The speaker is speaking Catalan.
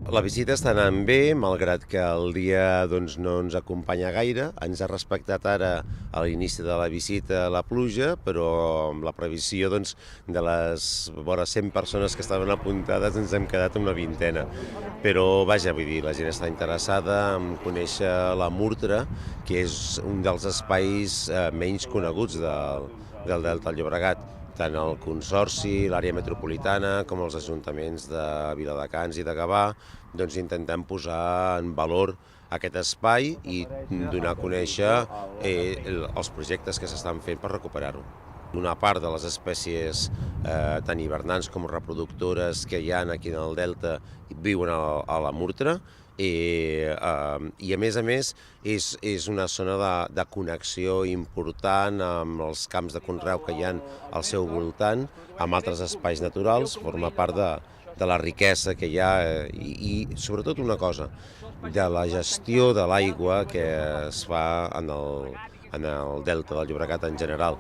La visita està anant bé, malgrat que el dia no ens acompanya gaire. Ens ha respectat ara a l'inici de la visita la pluja, però amb la previsió de les vora 100 persones que estaven apuntades ens hem quedat una vintena. Però vaja, vull dir, la gent està interessada en conèixer la Murtra, que és un dels espais menys coneguts del Delta del Llobregat. Tant el Consorci, l'àrea metropolitana, com els ajuntaments de Viladecans i de Gavà, intentem posar en valor aquest espai i donar a conèixer els projectes que s'estan fent per recuperar-ho. Una part de les espècies tant hivernants com reproductores que hi ha aquí en el Delta viuen a la Murtra, i a més és una zona de connexió important amb els camps de conreu que hi ha al seu voltant, amb altres espais naturals, forma part de la riquesa que hi ha i sobretot una cosa, de la gestió de l'aigua que es fa en el Delta del Llobregat en general,